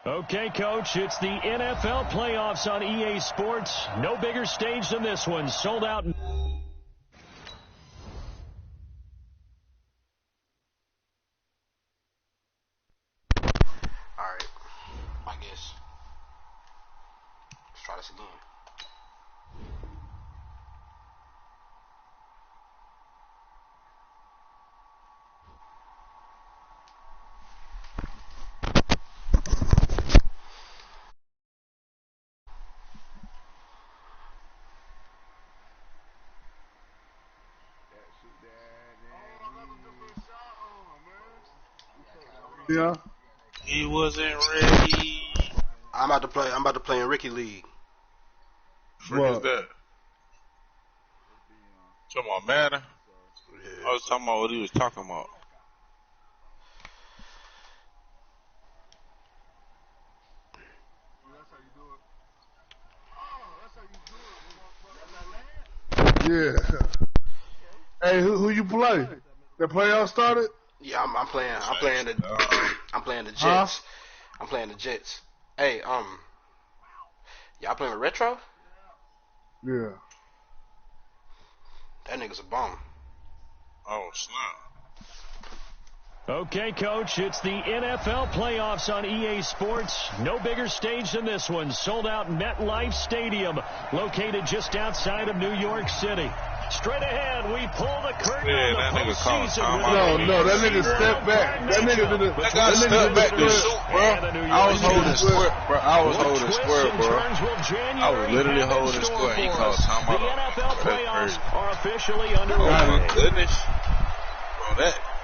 Okay, Coach, it's the NFL playoffs on EA Sports. No bigger stage than this one. Sold out. All right. I guess. Let's try this again. Yeah. He wasn't ready. I'm about to play in Ricky League. What is that? Talking about Madden? Yeah. I was talking about what he was talking about. Yeah. Hey, who you play? The playoff started? Yeah, I'm playing the Jets. Huh? I'm playing the Jets. Hey, y'all playing with Retro? Yeah. That nigga's a bum. Oh, snap. Okay, Coach, it's the NFL playoffs on EA Sports. No bigger stage than this one. Sold out MetLife Stadium, located just outside of New York City. Straight ahead, we pull the curtain on the postseason. No, that nigga stepped back. That nigga did it. That guy stepped back to shoot, bro. I was holding square, bro. I was literally holding square. He called timeout. The NFL playoffs are officially underway. Oh, my goodness.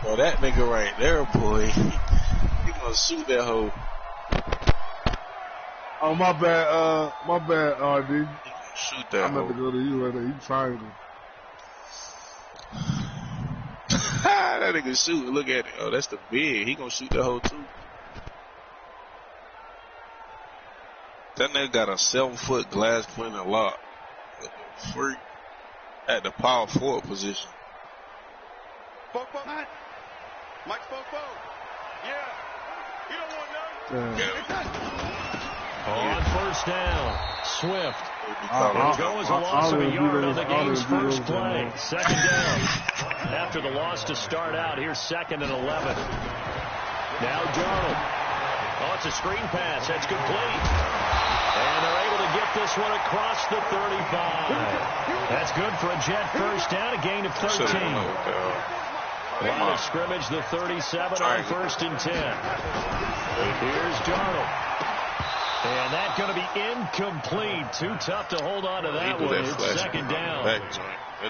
Bro, that nigga right there, boy. He gonna shoot that hoe. Oh, my bad, RD. He gonna shoot that I'm hoe. about to go to you right there. You trying to. That nigga shoot. Look at it. Oh, that's the big. He gonna shoot that hoe too. That nigga got a 7-foot glass pointed lock. Freak. At the power forward position. Mike Spoke. Yeah. You don't want none. On first down, Swift. I'll Goes a loss of a yard on the game's first play. Second down. After the loss to start out, here's 2nd and 11. Now Darnold. Oh, it's a screen pass. That's complete. And they're able to get this one across the 35. That's good for a Jet first down, a gain of 13. Line of scrimmage, the 37 on 1st and 10. Here's Darnold. And that's going to be incomplete. Too tough to hold on to that one. It's 2nd down.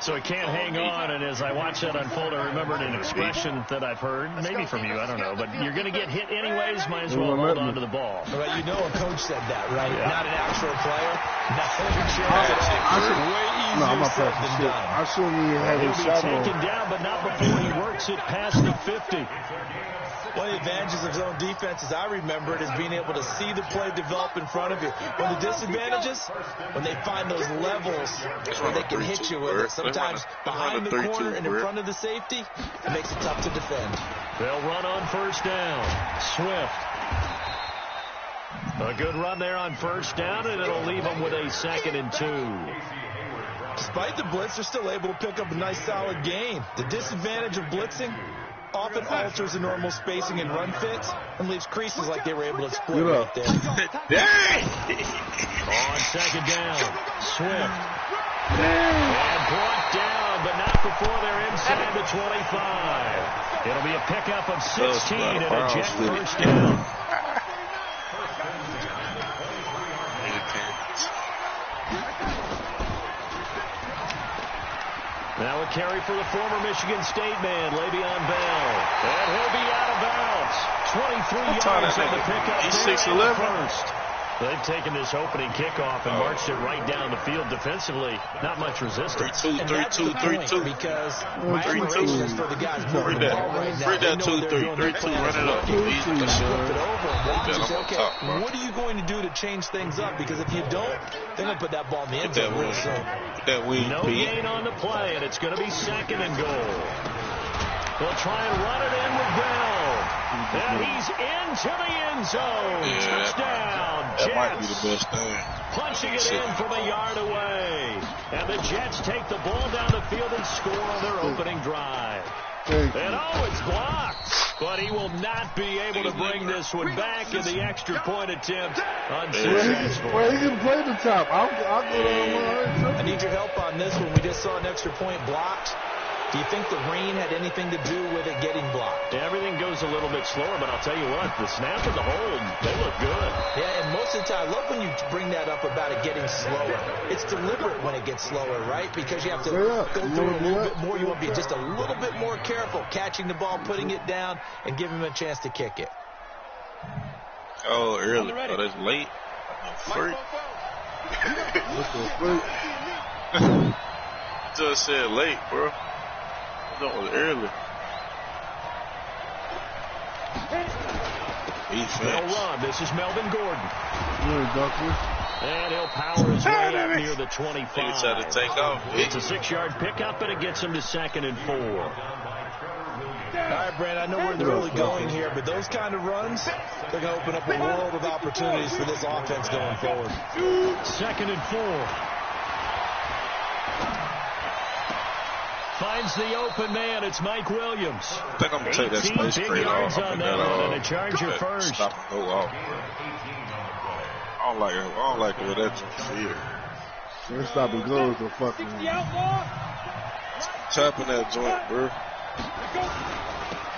So he can't hang on, and as I watch that unfold, I remembered an expression that I've heard, maybe from you, I don't know, but you're going to get hit anyways, might as well hold on to the ball. Well, you know a coach said that, right? Yeah. Not an actual player. I'm not passing shit. I shouldn't even have He'll his be shot taken on. down, but not before he works it past the 50. One of the advantages of zone defense, as I remember it, is being able to see the play develop in front of you. One of the disadvantages, when they find those levels where they can hit you with it. Sometimes behind the corner and in front of the safety, it makes it tough to defend. They'll run on first down. Swift. A good run there on first down, and it'll leave them with a 2nd and 2. Despite the blitz, they're still able to pick up a nice solid gain. The disadvantage of blitzing often alters the normal spacing and run fits and leaves creases like they were able to exploit right there. Dang! On 2nd down, Swift. And brought down, but not before they're inside the 25. It'll be a pickup of 16 and a Jet first down. Now a carry for the former Michigan State man, Le'Veon Bell. And he'll be out of bounds. 23 yards on the pickup. He's 6'11". First. They've taken this opening kickoff and marched it right down the field defensively. Not much resistance. 3-2. Because my admiration is for the guys moving the ball right now. 3-2. Run it up. What are you going to do to change things up? Because if you don't, they're going to put that ball in the end zone real soon. No gain on the play, and it's going to be 2nd and goal. They'll try and run it in with Bell. And he's into the end zone. Touchdown, Jets. That might be the best thing. Punching it in from a yard away. And the Jets take the ball down the field and score on their opening drive. And it's blocked. But he will not be able to bring this one back in the extra point attempt. Unsuccessful. Well, he can play the top. I'll go I need your help on this one. We just saw an extra point blocked. Do you think the rain had anything to do with it getting blocked? Everything goes a little bit slower, but I'll tell you what, the snap and the hold, they look good. Yeah, and most of the time, I love when you bring that up about it getting slower. It's deliberate when it gets slower, right? Because you have to go through a little bit more. You want to be just a little bit more careful catching the ball, putting it down, and giving him a chance to kick it. Oh, early. Oh, that's late. Freak. Just said late, bro. That was early. They'll run. This is Melvin Gordon. Yeah, and he'll power his way out near the 25. He tried to take off. It's a 6-yard pickup, and it gets him to 2nd and 4. All right, Brand, I know where they're really going here, but those kind of runs, they're going to open up a world of opportunities for this offense going forward. 2nd and 4. Finds the open man. It's Mike Williams. I think I'm going to take that space grade off. On that one, and a Charger first. Stop and go off, bro. I don't like the way that's feel. Let's stop and go to fucking. Tapping that joint, bro.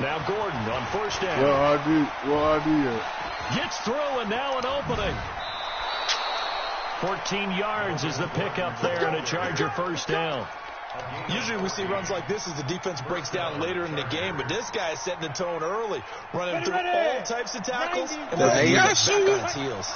Now Gordon on 1st down. Well, RD gets through, and now an opening. 14 yards is the pickup there, and a Charger 1st down. Usually we see runs like this as the defense breaks down later in the game, but this guy is setting the tone early, running through all types of tackles, and then back on his heels.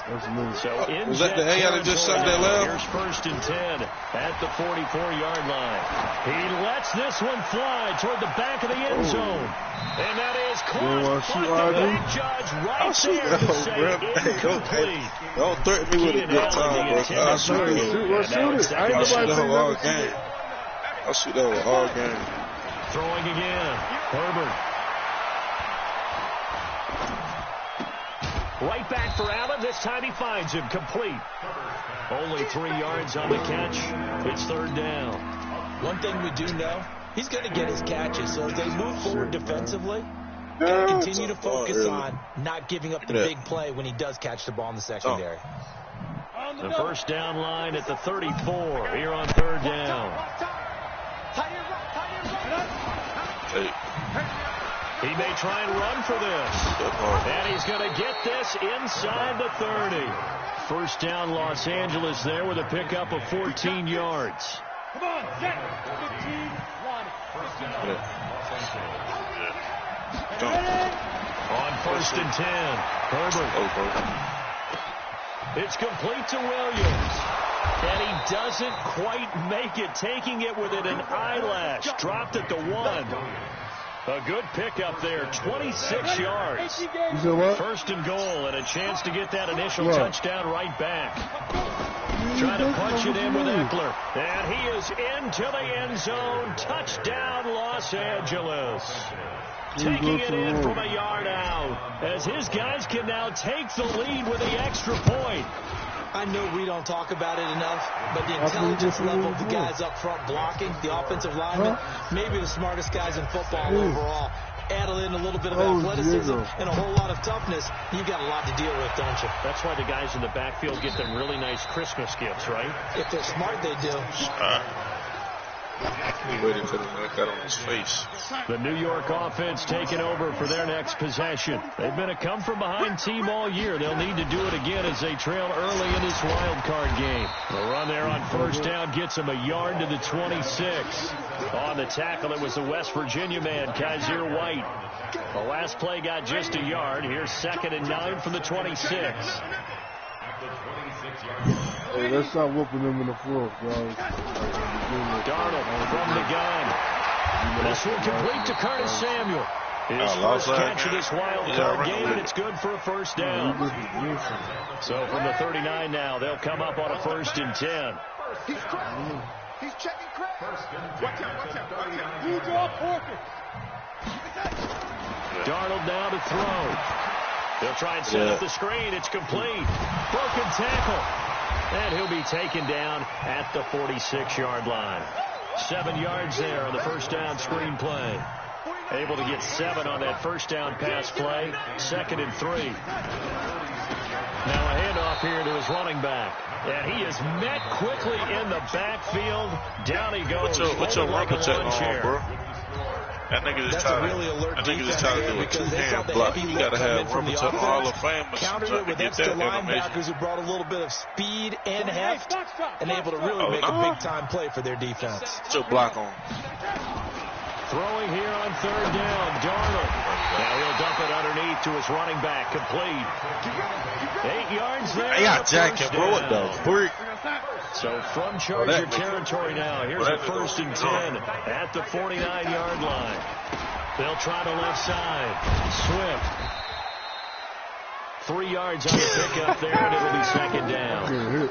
So in was that the A that just shot that left? Here's 1st and 10 at the 44-yard line. He lets this one fly toward the back of the end zone. And that is caught by the big judge right there to say incomplete. Don't threaten me with a good time, bro. I'll shoot it. I'll shoot the whole game. I'll shoot that with all game. Throwing again. Herbert. Right back for Allen. This time he finds him complete. Only 3 yards on the catch. It's 3rd down. One thing we do know, he's going to get his catches. So as they move forward defensively, continue to focus on not giving up the big play when he does catch the ball in the secondary. The 1st down line at the 34 here on 3rd down. He may try and run for this. And he's going to get this inside the 30. 1st down Los Angeles there with a pickup of 14 yards. Come on, set. 15, 1. On 1st and 10. Herbert. It's complete to Williams. And he doesn't quite make it, taking it within an eyelash. Dropped at the 1. A good pickup there, 26 yards. 1st and goal, and a chance to get that initial touchdown right back. Trying to punch it in with Eckler. And he is into the end zone. Touchdown, Los Angeles. Taking it in from a yard out, as his guys can now take the lead with the extra point. I know we don't talk about it enough, but the intelligence level of the guys up front blocking, the offensive linemen, maybe the smartest guys in football overall. Add in a little bit of athleticism and a whole lot of toughness, you've got a lot to deal with, don't you? That's why the guys in the backfield get them really nice Christmas gifts, right? If they're smart, they do. He waited for the knock out on his face. The New York offense taking over for their next possession. They've been a come-from-behind team all year. They'll need to do it again as they trail early in this wild card game. The run there on 1st down gets them a yard to the 26. On the tackle, it was the West Virginia man, Kaiser White. The last play got just a yard. Here's 2nd and 9 from the 26. Hey, let's stop whooping them in the floor, guys. Darnold from the gun. This one complete to Curtis Samuel. His first catch of this wild card game, and it's good for a 1st down. So from the 39 now, they'll come up on a 1st and 10. He's checking crack. Watch out. You draw Porker. Darnold now to throw. He'll try and set up the screen. It's complete. Broken tackle. And he'll be taken down at the 46-yard line. 7 yards there on the first down screen play. Able to get 7 on that first down pass play. 2nd and 3. Now a handoff here to his running back. And he is met quickly in the backfield. Down he goes. What's your run protecting on, bro? That nigga just trying to do a two-hand block. You got to have run protecting Hall of Famers. Countered it with extra linebackers who brought a little bit of speed and heft and able to really make a big-time play for their defense. What's your block on? Throwing here on 3rd down, Darnold. Now he'll dump it underneath to his running back, complete. 8 yards there. I got Jack and bro it though. So from Charger territory now, here's a 1st and 10 at the 49-yard line. They'll try the left side. Swift. 3 yards on the pickup there, and it'll be 2nd down.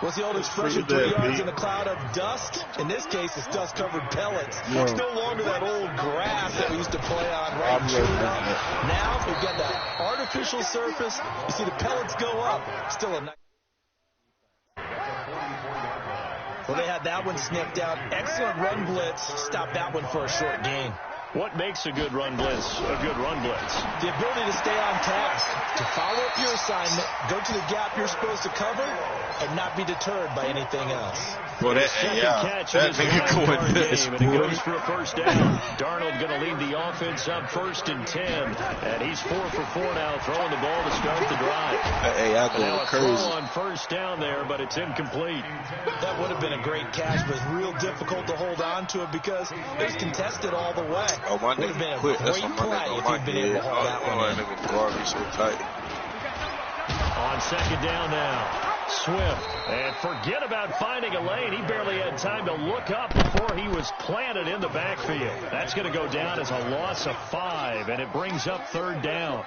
What's the old expression, 3 yards in a cloud of dust? In this case, it's dust-covered pellets. It's no longer that old grass that we used to play on right now. We've got that artificial surface. You see the pellets go up. Still a nice. Well, they had that one sniffed out. Excellent run blitz. Stop that one for a short gain. What makes a good run blitz a good run blitz? The ability to stay on task, to follow up your assignment, go to the gap you're supposed to cover, and not be deterred by anything else. Well, that nigga going nuts, and it goes for a first down. Darnold going to lead the offense up 1st and 10, and he's 4 for 4 now, throwing the ball to start the drive. Hey, I go crazy. Throw on first down there, but it's incomplete. That would have been a great catch, but it's real difficult to hold on to it because it was contested all the way. Oh, my would have been a quit. great play if he'd been able to hold that one in. Nigga guard me so tight. On 2nd down now, Swift. And forget about finding a lane. He barely had time to look up before he was planted in the backfield. That's going to go down as a loss of 5, and it brings up 3rd down.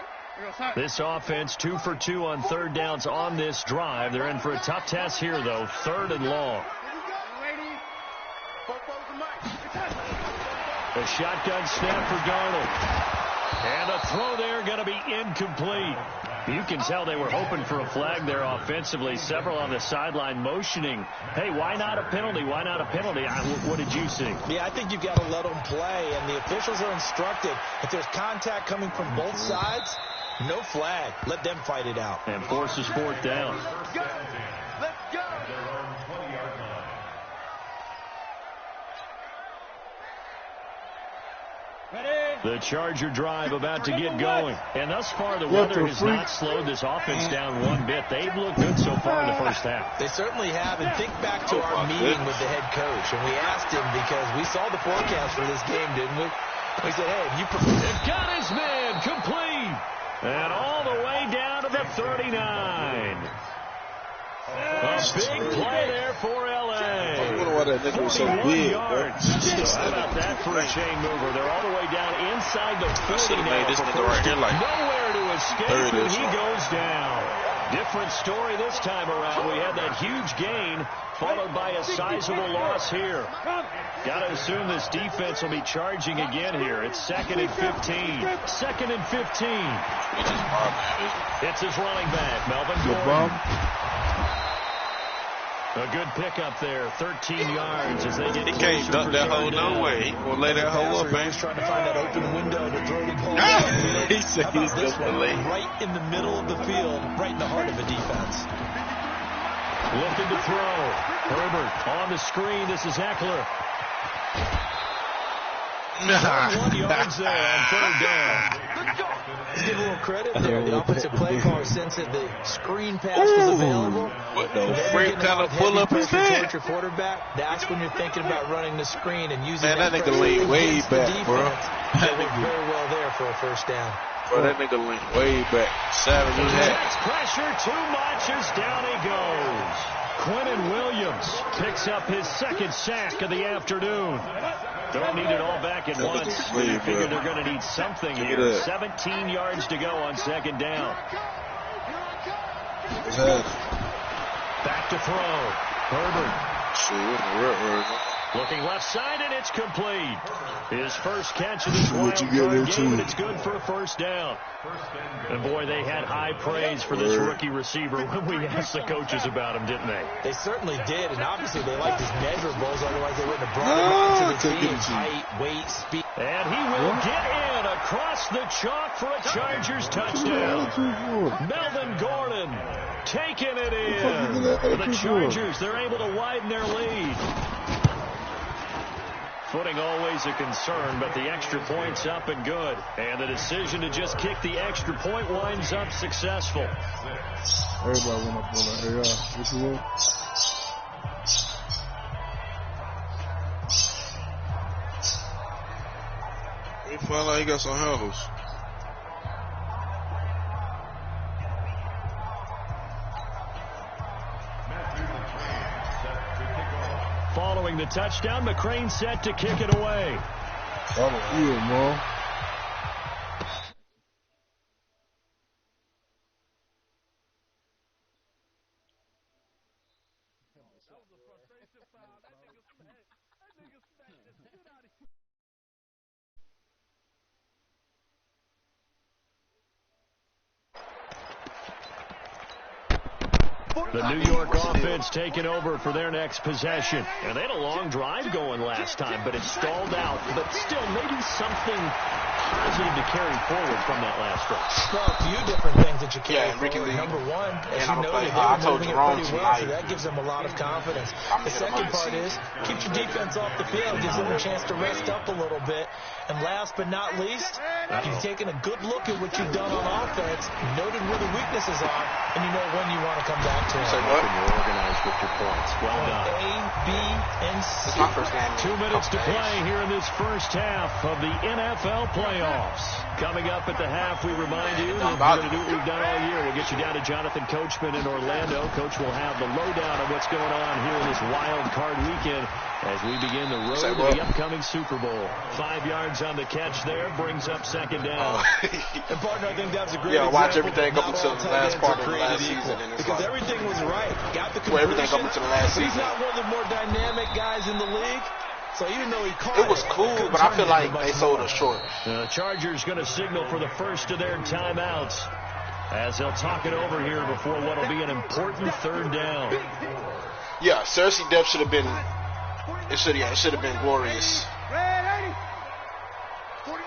This offense 2 for 2 on 3rd downs on this drive. They're in for a tough test here, though. 3rd and long. A shotgun snap for Darnold. And a throw there going to be incomplete. You can tell they were hoping for a flag there offensively. Several on the sideline motioning, hey, why not a penalty? Why not a penalty? What did you see? Yeah, I think you've got to let them play, and the officials are instructed. If there's contact coming from both sides, no flag. Let them fight it out. And forces 4th down. Let's go. The Charger drive about to get going. And thus far, the weather has not slowed this offense down one bit. They've looked good so far in the first half. They certainly have. And think back to our meeting with the head coach. And we asked him because we saw the forecast for this game, didn't we? We said, hey, if you prefer. They've got his man complete. And all the way down to the 39. A big play there for L.A. I wonder why that nigga was so big, bro. How about that for a chain mover? They're all the way down inside the 40 now. This nigga right here like nowhere to escape, and he goes down. Different story this time around. We had that huge gain, followed by a sizable loss here. Got to assume this defense will be charging again here. It's 2nd and 15. 2nd and 15. It's his running back, Melvin Gordon. A good pickup there, 13 yards as they get. He can't dunk that hole no way. He will lay that hole up, man. He's trying to find that open window to throw the ball. He said he's going to lay right in the middle of the field, right in the heart of the defense. Looking to throw. Herbert on the screen. This is Eckler. 1 yards there on 3rd down. Let's give a little credit there. The offensive play caller sensed that the screen pass was available. What the freak kind of pull up his head? Your quarterback. That's when you're thinking about running the screen and using that nigga leaned way back, bro. That worked very well there for a first down. Bro, that nigga leaned way back. Savage was that. Pressure too much as down he goes. Quinnen Williams picks up his 2nd sack of the afternoon. Don't need it all back at once. They figure they're going to need something here. 17 yards to go on 2nd down. Back to throw. Herbert. Looking left side, and it's complete. His first catch of this wild card game, and it's good for a first down. And, boy, they had high praise for this rookie receiver when we asked the coaches about him, didn't they? They certainly did, and obviously they liked his measurables, otherwise they wouldn't have brought him onto the team. Height, weight, speed. And he will get in across the chalk for a Chargers touchdown. Melvin Gordon taking it in. The Chargers, they're able to widen their lead. Footing always a concern, but the extra point's up and good. And the decision to just kick the extra point winds up successful. Everybody went up on that AR. What you want? We find out he got some handles. Following the touchdown, McCrane set to kick it away. Mo. The New York offense taking over for their next possession. And they had a long drive going last time, but it stalled out. But still, maybe something positive to carry forward from that last drive. Well, a few different things that you carry forward. Number one, as you noted, they were moving it pretty well, so that gives them a lot of confidence. The second part is, keep your defense off the field, gives them a chance to rest up a little bit. And last but not least, you've taken a good look at what you've done on offense, noted where the weaknesses are, and you know when you want to come back to it. Say what? You're organized with your points. Well done. A, B, and C. It's my first game. 2 minutes to play here in this first half of the NFL playoffs. Coming up at the half, we remind you that we're going to do what we've done all year. We'll get you down to Jonathan Coachman in Orlando. Coach will have the lowdown of what's going on here in this wild card weekend as we begin the road to the upcoming Super Bowl. 5 yards on the catch there, brings up second down. And partner, I think that's a great example. Watch everything up until the last part of the last season. And because like, everything was right. Got the everything up until the last season. He's not one of the more dynamic guys in the league. So even though he caught it was cool, but I feel like they sold us short. The Chargers going to signal for the first of their timeouts as they'll talk it over here before what will be an important third down. Yeah, Cersei depth should have been. It should have been glorious.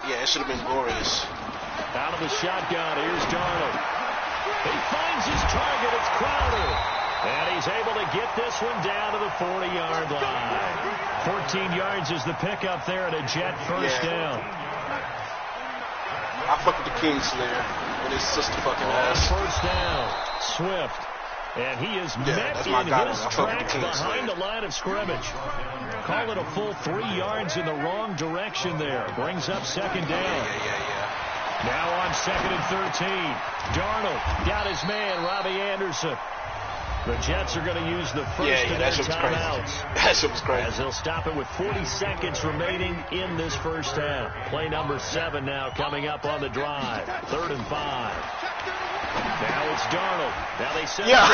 Yeah, it should have been glorious. Out of the shotgun, here's Darnold. He finds his target. It's Crowder. And he's able to get this one down to the 40-yard line. 14 yards is the pickup there at a Jet first down. I fuck with the Kingslayer with his sister fucking ass. First down, Swift. And he is met in his tracks behind the line of scrimmage. Call it a full 3 yards in the wrong direction there. Brings up second down. Now on 2nd and 13. Darnold got his man, Robbie Anderson. The Jets are going to use the first of their timeouts. That shit was crazy. As they'll stop it with 40 seconds remaining in this first half. Play number 7 now coming up on the drive. 3rd and 5. Now it's Darnold. Now they set up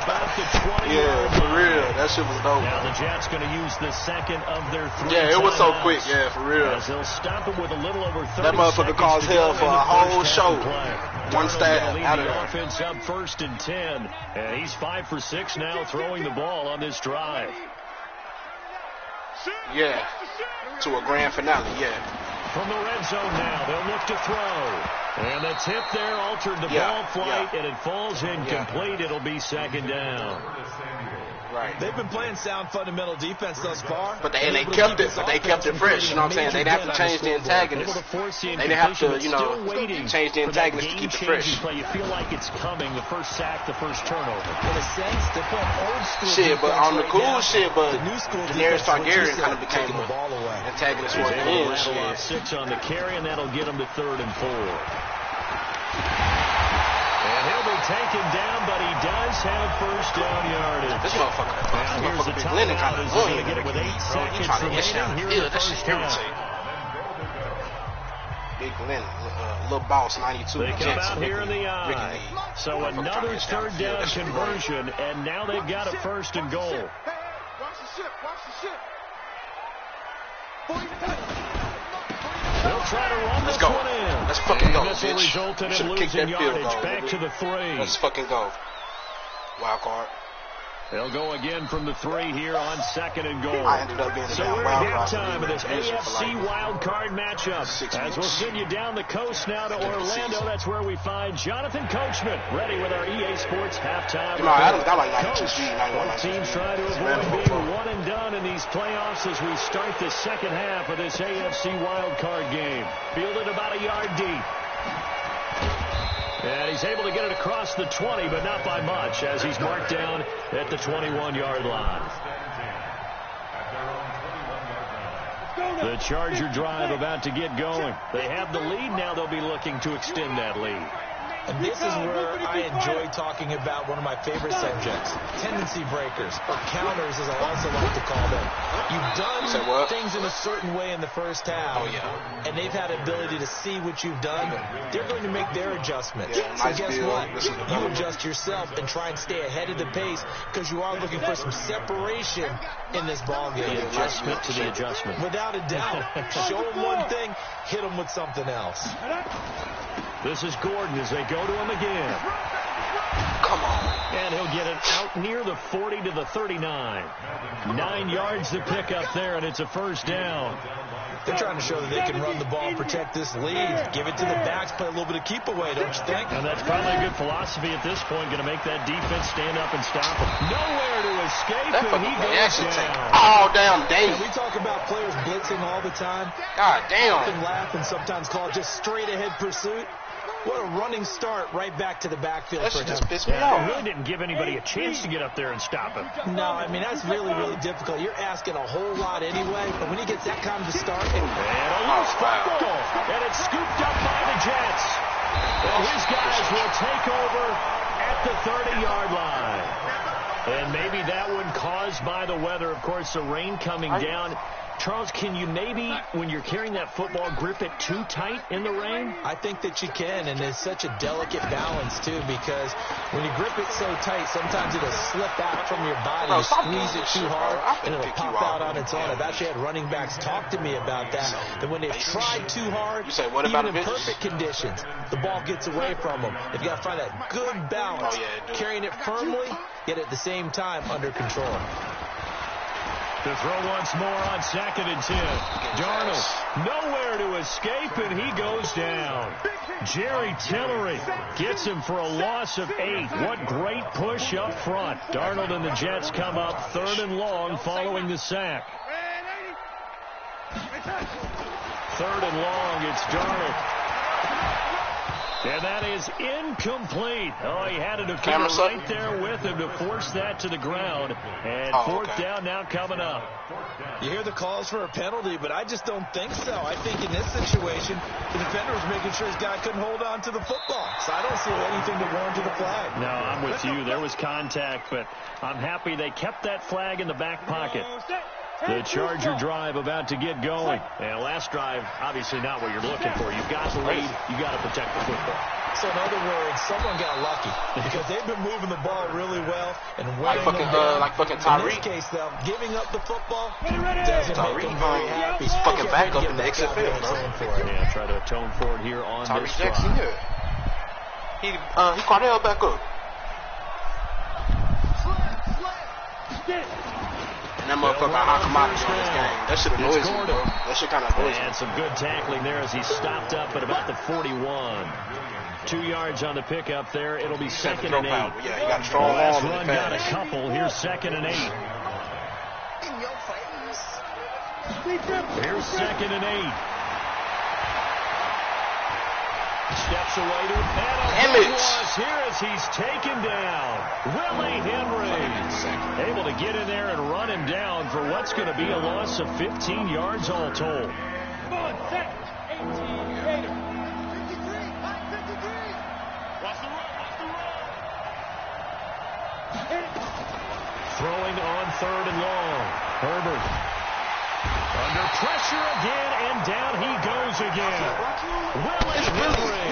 that's complete. For real. That shit was dope. Now the Jets going to use the second of their 3 Yeah, it was so timeouts. quick. Yeah, for real. As they'll stop it with a little over 30 that motherfucker caused hell for a whole show. One stab out of the there. Offense up 1st and 10. And he's 5 for 6 now throwing the ball on this drive. Yeah. To a grand finale, yeah. From the red zone now, they'll look to throw. And the tip there altered the ball flight, and it falls incomplete. It'll be second down. Right. They've been playing sound fundamental defense thus far. But they kept it fresh, you know what I'm saying? They didn't have to change the antagonist. They didn't have to, change the antagonist to keep it fresh. Play. You feel like it's coming, the first sack, the first turnover. In a sense, they're playing old school shit, but on the cool now, shit, but the new school Daenerys Targaryen kind of became the ball away. Antagonist for the end. Rattle off 6 on the carry, and that'll get him to 3rd and 4. And he'll be taken down, but he does have first down yardage. This motherfucker be Lennon kind of going to get it with 8 seconds remaining here in the first half. Big Lynn, Lil Boss 92. They come out here in the eye. So another third down conversion, and now they've got a first and goal. Hey, watch the ship, watch the ship. They'll try to run Let's this go. one in. Let's fucking go, This will bitch. result in Should him have kicked losing that field yardage goal. back to the 3. Let's fucking go. Wild card. They'll go again from the 3 here on second and goal. I ended up being the So damn we're wild at card. halftime of this AFC wild card matchup. 6 As we'll weeks. send you down the coast now to Orlando, that's where we find Jonathan Coachman, ready with our EA Sports halftime. Jamal Adams got like 92 Coach, speed, 91, both teams 92. trying to avoid being one and done in these playoffs as we start the second half of this AFC wild card game. Fielded about a yard deep. And he's able to get it across the 20, but not by much, as he's marked down at the 21-yard line. The Charger drive about to get going. They have the lead. Now they'll be looking to extend that lead. And this is where I enjoy talking about one of my favorite subjects, tendency breakers, or counters as I also like to call them. You've done things in a certain way in the first half, and they've had ability to see what you've done. They're going to make their adjustments. So guess what? You adjust yourself and try and stay ahead of the pace because you are looking for some separation in this ball game. The adjustment to the adjustment. Without a doubt. Show them one thing, hit them with something else. This is Gordon as they go to him again. Come on. And he'll get it out near the 40 to the 39. 9 yards to pick up there, and it's a first down. They're trying to show that they can run the ball and protect this lead. Give it to the backs, play a little bit of keep away, don't you think? And that's probably a good philosophy at this point, going to make that defense stand up and stop him. Nowhere to escape, That and he goes down. all damn day. And we talk about players blitzing all the time. God damn. And laugh and sometimes call it just straight ahead pursuit. What a running start right back to the backfield That for shit him. just pissed me It off. really didn't give anybody a chance to get up there and stop him. No, I mean, that's really, really difficult. You're asking a whole lot anyway, but when he gets that kind of a start, And a loose football, and it's scooped up by the Jets. And his guys will take over at the 30-yard line. And maybe that one caused by the weather. Of course, the rain coming down. Charles, can you maybe, when you're carrying that football, grip it too tight in the rain? I think that you can, and it's such a delicate balance, too, because when you grip it so tight, sometimes it'll slip out from your body. You squeeze it too hard, and it'll pop out on its own. I've actually had running backs talk to me about that, that when they've tried too hard, even in perfect conditions, the ball gets away from them. They've got to find that good balance, carrying it firmly, yet at the same time under control. To throw once more on 2nd and 10. Darnold nowhere to escape, and he goes down. Jerry Tillery gets him for a loss of 8. What great push up front. Darnold and the Jets come up 3rd and long following the sack. 3rd and long, it's Darnold. And that is incomplete. Oh, he had a defender right there with him to force that to the ground. And 4th down now coming up. You hear the calls for a penalty, but I just don't think so. I think in this situation, the defender was making sure his guy couldn't hold on to the football. So I don't see anything to warrant to the flag. No, I'm with you. There was contact, but I'm happy they kept that flag in the back pocket. The Charger drive about to get going. And last drive, obviously not what you're looking for. You've got the lead. You've got to protect the football. So in other words, someone got lucky because they've been moving the ball really well and like fucking Tyreek. In this case, though, giving up the football doesn't make them very happy. He's fucking back up in the exit field, bro. Yeah, try to atone for it here on this drive. Jackson, he Cardell back up. And that motherfucker Hakamaki on this game. That shit annoys me, bro. That shit kind of annoys me. And some good tackling there as he stopped up at about the 41. 2 yards on the pickup there. It'll be 2nd and 8. Yeah, he got a strong last arm run got a couple. Here's 2nd and 8. In your face. Here's 2nd and 8. Steps away to was here as he's taken down. Willie Henry able to get in there and run him down for what's going to be a loss of 15 yards all told. Throwing on 3rd and long. Herbert under pressure again, and down he goes again.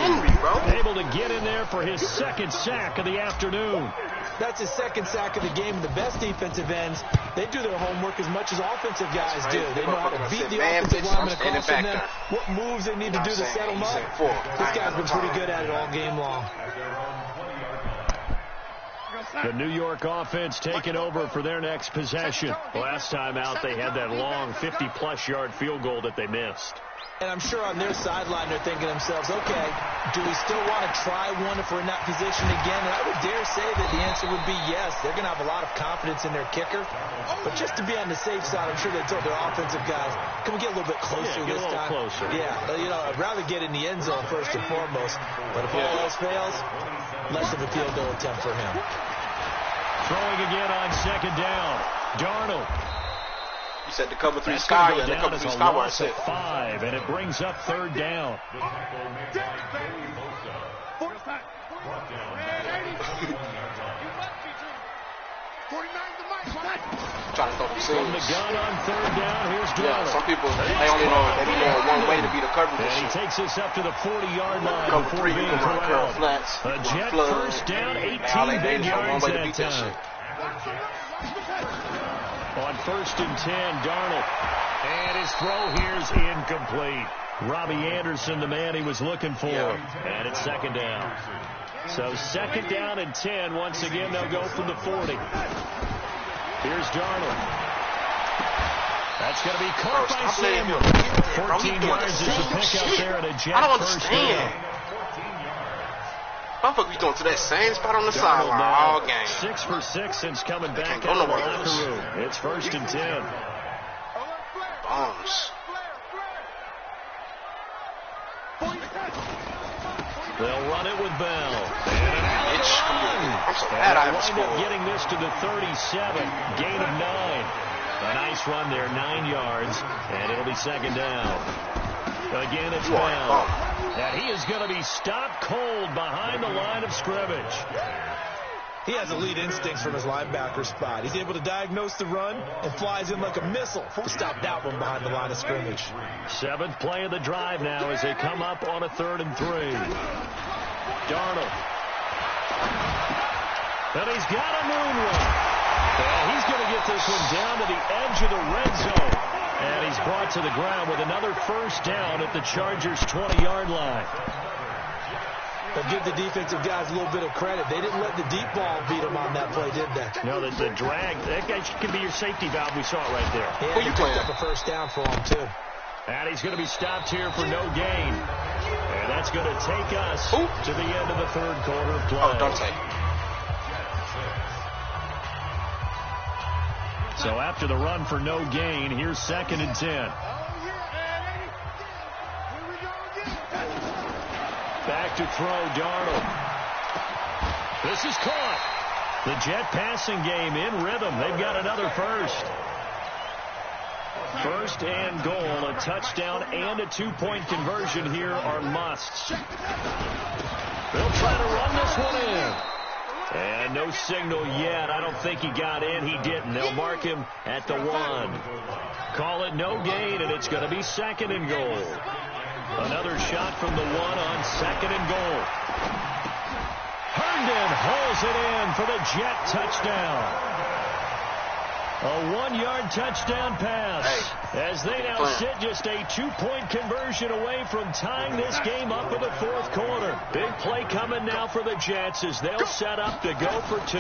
Henry, bro. Able to get in there for his second sack of the afternoon. That's his second sack of the game. The best defensive ends, they do their homework as much as offensive guys do. They know how to beat the offensive lineman across from them, what moves they need to do to set them up. This guy's been pretty good at it all game long. The New York offense taking over for their next possession. Last time out, they had that long 50-plus yard field goal that they missed. And I'm sure on their sideline they're thinking to themselves, okay, do we still want to try one if we're in that position again? And I would dare say that the answer would be yes. They're going to have a lot of confidence in their kicker. But just to be on the safe side, I'm sure they told their offensive guys, can we get a little bit closer this time? Closer. Yeah, you know, I'd rather get in the end zone first and foremost. But if all else fails, less of a field goal attempt for him. Throwing again on second down. Darnold. You said the cover 3 sky, and the cover 3 sky where I said 5, and it brings up third down. Trying to throw them From the gun on third down, here's Darnold. Yeah, some people, they only know, they know one way to beat a cover. And he takes us up to the 40-yard line cover before 3, being you can run curl corralled. flats. A Jet flood. first down, 18 They big know one yards way to that beat that time. shit. On first and 10, Darnold. And his throw here's incomplete. Robbie Anderson, the man he was looking for. Yeah. And it's second down. So second down and 10. Once again, they'll go from the 40. Here's Darnold. That's going to be caught by Samuel. 14 yards is the pickup there and a Jet I don't first understand. down. Motherfucker be going to that same spot on the sideline all game. 6 for 6 since coming back go out of the nowhere else. locker room. It's first and 10. Bombs. They'll run it with Bell. And an out I'm so bad I haven't wind up scored. getting this to the 37. Gain of 9. A nice run there, 9 yards. And it'll be second down. Again, it's Bell. And he is going to be stopped cold behind the line of scrimmage. He has elite instincts from his linebacker spot. He's able to diagnose the run and flies in like a missile to stop that one behind the line of scrimmage. 7th play of the drive now as they come up on a 3rd and 3. Darnold. And he's got a moonwalk. And he's going to get this one down to the edge of the red zone. And he's brought to the ground with another first down at the Chargers' 20-yard line. But give the defensive guys a little bit of credit. They didn't let the deep ball beat them on that play, did they? No, the drag, that guy could be your safety valve. We saw it right there. Yeah, Who you playing? Up a first down for him, too. And he's going to be stopped here for no gain. And that's going to take us to the end of the 3rd quarter play. Oh, Dante. So after the run for no gain, here's 2nd and 10. Back to throw, Darnold. This is caught. The Jet passing game in rhythm. They've got another first. First and goal, a touchdown and a 2-point conversion here are musts. They'll try to run this one in. And no signal yet. I don't think he got in. He didn't. They'll mark him at the 1. Call it no gain, and it's going to be 2nd and goal. Another shot from the 1 on 2nd and goal. Herndon hauls it in for the Jet touchdown. A 1-yard touchdown pass as they now sit just a 2-point conversion away from tying this game up in the 4th quarter. Big play coming now for the Jets as they'll set up to go for 2.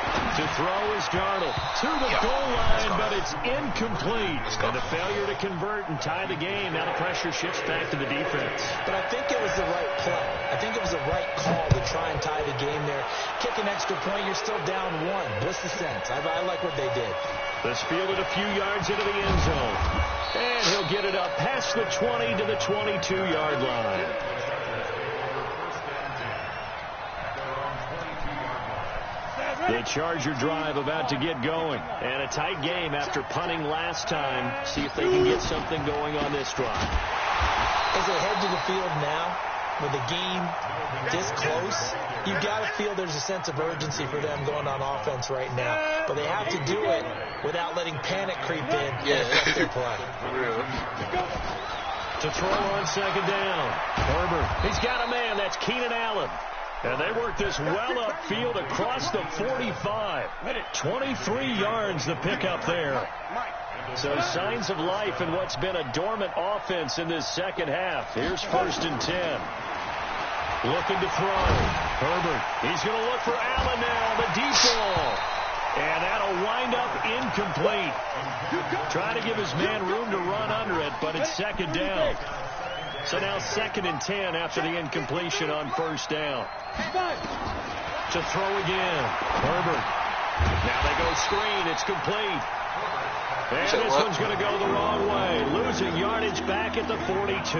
To throw is Darnold to the goal line, but it's incomplete. And a failure to convert and tie the game. Now the pressure shifts back to the defense. But I think it was the right play. I think it was the right call to try and tie the game there. Kick an extra point, you're still down 1. What's the sense? I like what they did. This fielded a few yards into the end zone. And he'll get it up past the 20 to the 22-yard line. The Charger drive about to get going. And a tight game after punting last time. See if they can get something going on this drive. As they head to the field now, with the game this close, you've got to feel there's a sense of urgency for them going on offense right now. But they have to do it without letting panic creep in and affect their play. To throw on second down. Herbert. He's got a man. That's Keenan Allen. And they work this well upfield across the 45. 23 yards the pickup there. So signs of life in what's been a dormant offense in this second half. Here's 1st and 10. Looking to throw. Herbert. He's going to look for Allen now. The deep ball. And that'll wind up incomplete. Trying to give his man room to run under it, but it's second down. So now 2nd and 10 after the incompletion on 1st down. To throw again. Herbert. Now they go screen. It's complete. And this one's going to go the wrong way. Losing yardage back at the 42.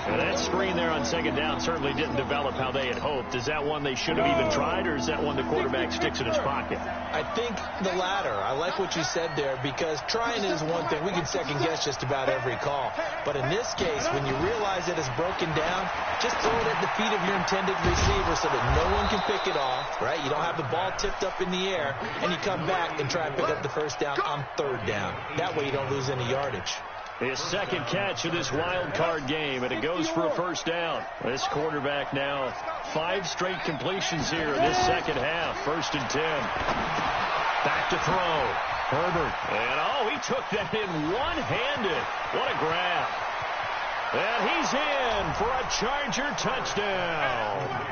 And that screen there on 2nd down certainly didn't develop how they had hoped. Is that one they should have even tried, or is that one the quarterback sticks in his pocket? I think the latter. I like what you said there, because trying is one thing. We can second guess just about every call. But in this case, when you realize that it's broken down, just throw it at the feet of your intended receiver so that no one can pick it off, right? You don't have the ball tipped up in the air, and you come back and try and pick up the 1st down on 3rd down. That way you don't lose any yardage. His second catch of this wild card game, and it goes for a 1st down. This quarterback now 5 straight completions here in this second half. 1st and 10. Back to throw. Herbert. And he took that in one-handed. What a grab. And he's in for a Charger touchdown.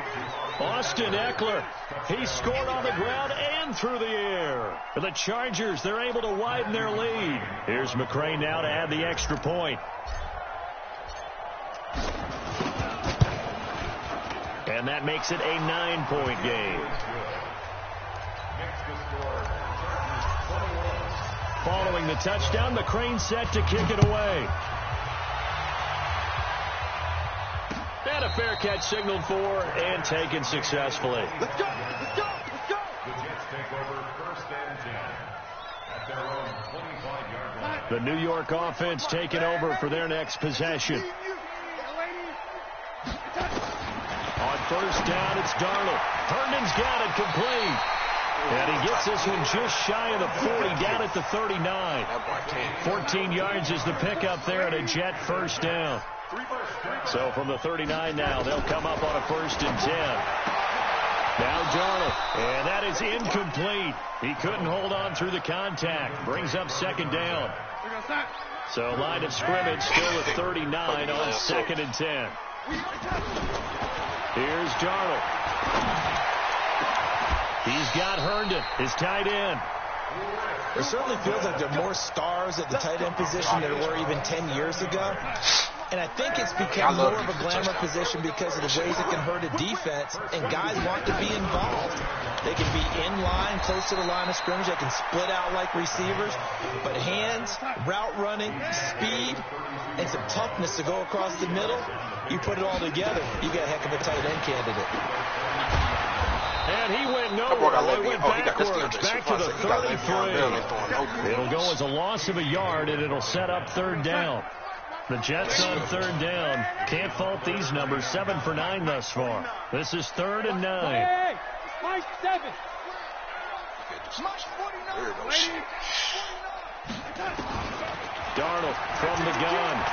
Austin Eckler, he scored on the ground and through the air. For the Chargers, they're able to widen their lead. Here's McCray now to add the extra point. And that makes it a 9-point game. Following the touchdown, McCray set to kick it away. And a fair catch signaled for and taken successfully. Let's go! Let's go! Let's go! The Jets take over 1st and 10 at their own 25-yard line. The New York offense taking over for their next possession. On 1st down, it's Darnold. Herndon's got it complete. And he gets this one just shy of the 40, down at the 39. 14 yards is the pickup there at a Jet 1st down. So from the 39 now, they'll come up on a 1st and 10. Now Darnold, and that is incomplete. He couldn't hold on through the contact. Brings up 2nd down. So line of scrimmage still at 39 on 2nd and 10. Here's Darnold. He's got Herndon, his tight end. It certainly feels like there are more stars at the tight end position than there were even 10 years ago. And I think it's become more of a glamour position because of the ways it can hurt a defense, and guys want to be involved. They can be in line, close to the line of scrimmage. They can split out like receivers. But hands, route running, speed, and some toughness to go across the middle, you put it all together, you got a heck of a tight end candidate. And he went nowhere. He went backwards, back to the 33. It'll go as a loss of a yard, and it'll set up 3rd down. The Jets on 3rd down. Can't fault these numbers. 7 for 9 thus far. This is 3rd and 9. Hey, my 7. Darnold from the gun.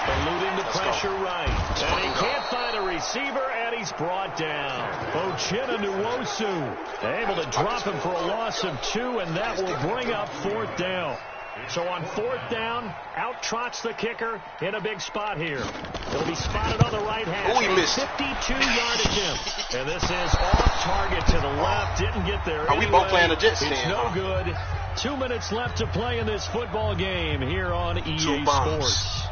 Eluding the pressure right. And he can't find a receiver, and he's brought down. Ochena Nwosu able to drop him for a loss of 2, and that will bring up 4th down. So on 4th down, out trots the kicker in a big spot here. It'll be spotted on the right hash. 52-yard attempt. And this is off target to the left. Didn't get there. Are we both playing the Jets? It's no good. 2 minutes left to play in this football game here on EA Sports.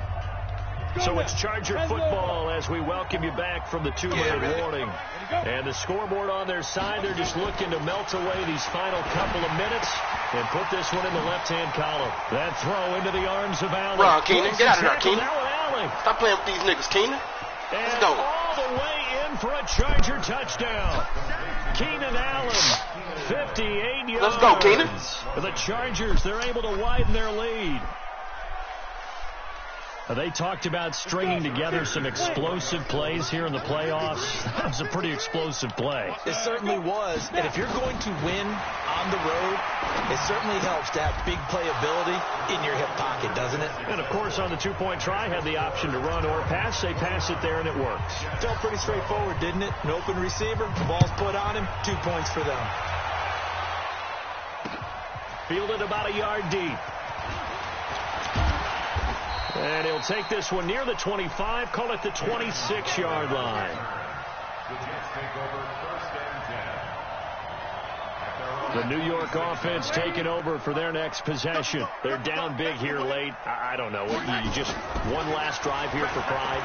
So it's Charger football as we welcome you back from the 2-minute warning. And the scoreboard on their side, they're just looking to melt away these final couple of minutes and put this one in the left-hand column. That throw into the arms of Allen. Run, Keenan. Get out of there, Keenan. Allen. Stop playing with these niggas, Keenan. Let's go. All the way in for a Charger touchdown. Keenan Allen, 58 yards. Let's go, Keenan. For the Chargers, they're able to widen their lead. They talked about stringing together some explosive plays here in the playoffs. That was a pretty explosive play. It certainly was. And if you're going to win on the road, it certainly helps to have big playability in your hip pocket, doesn't it? And, of course, on the two-point try, had the option to run or pass. They pass it there, and it works. Felt pretty straightforward, didn't it? An open receiver, the ball's put on him, 2 points for them. Fielded about a yard deep. And he'll take this one near the 25, call it the 26-yard line. The Jets take over 1st and 10. The New York offense taking over for their next possession. They're down big here late. I don't know. You just one last drive here for pride?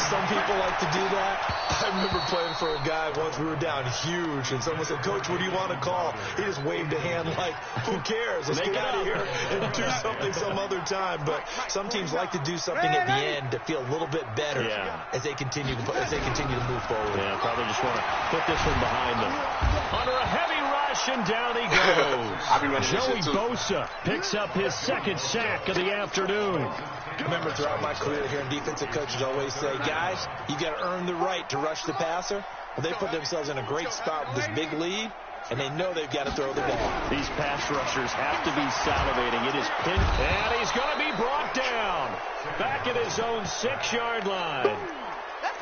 Some people like to do that. I remember playing for a guy once. We were down huge, and someone said, "Coach, what do you want to call?" He just waved a hand like, "Who cares? Let's get out of here and do something some other time." But some teams like to do something at the end to feel a little bit better as they continue to move forward. Yeah, probably just want to put this one behind them. Under a heavy rush, and down he goes. Joey Bosa picks up his second sack of the afternoon. I remember throughout my career here, defensive coaches always say, guys, you got to earn the right to rush the passer. Well, they put themselves in a great spot with this big lead, and they know they've got to throw the ball. These pass rushers have to be salivating. It is pinned, and he's going to be brought down back at his own 6-yard line.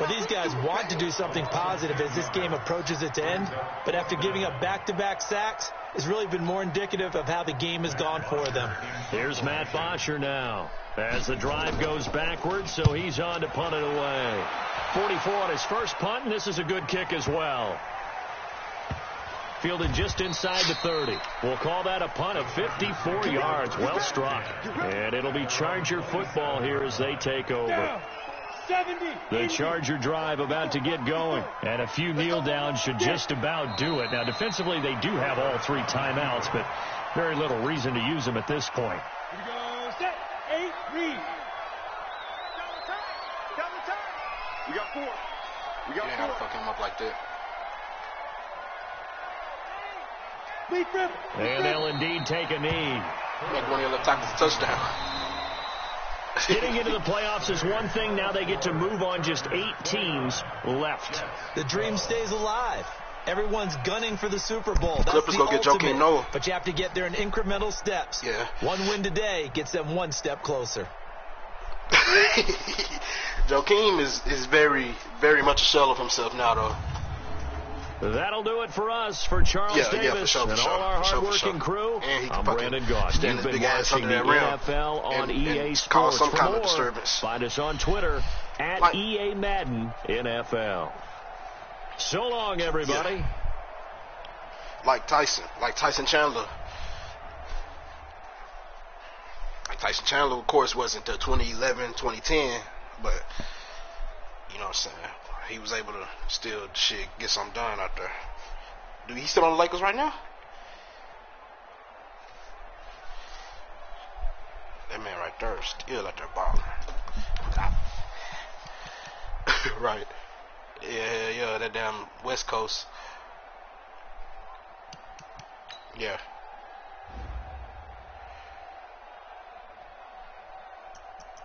Well, these guys want to do something positive as this game approaches its end, but after giving up back-to-back sacks, it's really been more indicative of how the game has gone for them. Here's Matt Bosher now as the drive goes backwards, so he's on to punt it away. 44 on his first punt, and this is a good kick as well. Fielded just inside the 30. We'll call that a punt of 54 yards. Well struck. And it'll be Charger football here as they take over. The Charger drive about to get going, and a few kneel downs should just about do it. Now, defensively, they do have all 3 timeouts, but very little reason to use them at this point. Here we go. Set. 8, read. Double time. We got 4. You ain't gotta fuck him up like that. And they'll indeed take a knee. Make one of your left tackles a touchdown. Getting into the playoffs is one thing. Now they get to move on. Just 8 teams left. The dream stays alive. Everyone's gunning for the Super Bowl. That's Clippers the go get Joakim Noah. But you have to get there in incremental steps. Yeah. One win today gets them 1 step closer. Joakim is very, very much a shell of himself now, though. That'll do it for us, for Charles Davis for and all our hard-working crew. I'm Brandon Goss. You've been watching the NFL on EA Sports. Some kind for of disturbance. Find us on Twitter at EA Madden NFL. So long, everybody. Yeah. Like Tyson Chandler. Like Tyson Chandler, of course, wasn't until 2011, 2010, but you know what I'm saying? He was able to still get something done out there. Dude, he's still on the Lakers right now? That man right there is still out there balling. Right. Yeah, that damn West Coast. Yeah.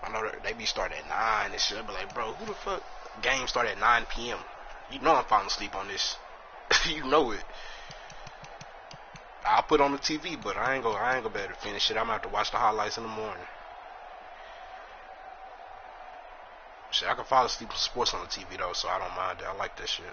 I know they be starting at 9 and shit. I be like, bro, who the fuck? Game start at 9 p.m. You know I'm falling asleep on this. You know it. I'll put on the TV, but I ain't gonna be able to finish it. I'm gonna have to watch the highlights in the morning. Shit, I can fall asleep with sports on the TV though, so I don't mind it. I like that shit.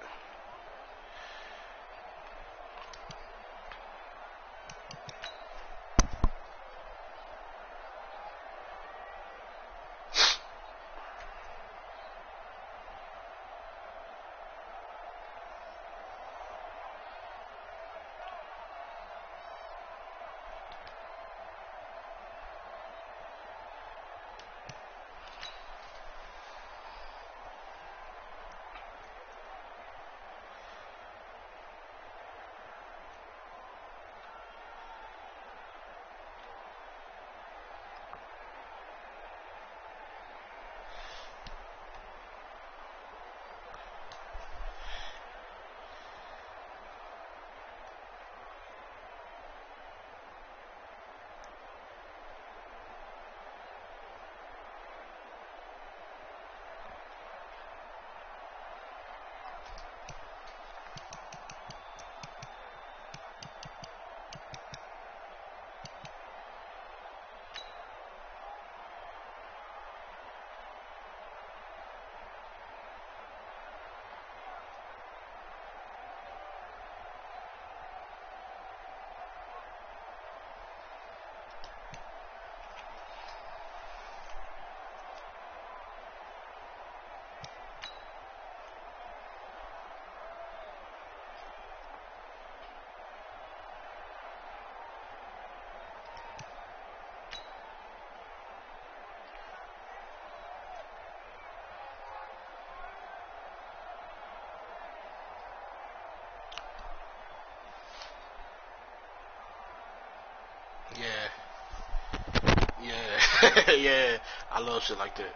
Yeah, I love shit like that.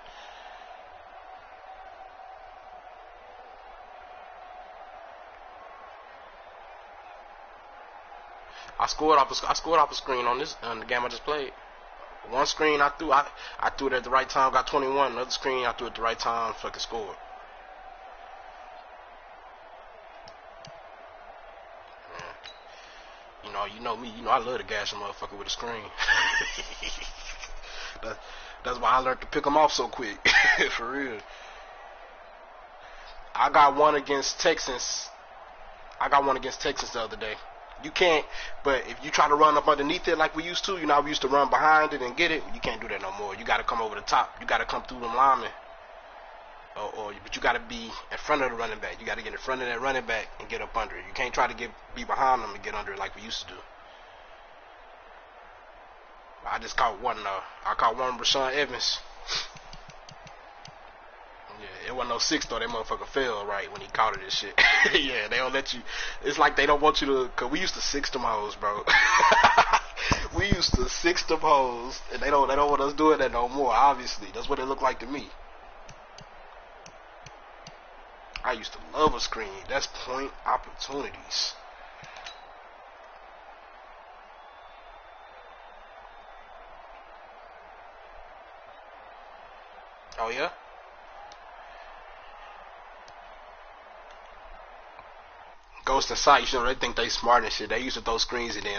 I scored off a screen on the game I just played. One screen I threw it at the right time, got 21. Another screen I threw at the right time, fucking scored. You know me. You know I love to gash a motherfucker with a screen. That's why I learned to pick them off so quick. For real. I got one against Texans the other day. You can't, but if you try to run up underneath it like we used to, we used to run behind it and get it. You can't do that no more. You got to come over the top. You got to come through them linemen. But you got to be in front of the running back. You got to get in front of that running back and get up under it. You can't try to be behind them and get under it like we used to do. I just caught one. I caught one Rashawn Evans. Yeah, it wasn't no 6 though. That motherfucker fell right when he caught it and shit. Yeah, they don't let you. It's like they don't want you to. Cause we used to 6 them hoes, bro. We used to 6 them hoes, and they don't want us doing that no more. Obviously, that's what it looked like to me. I used to love a screen. That's point opportunities. Oh yeah. Ghost and Sight, they think they smart and shit. They used to throw screens and then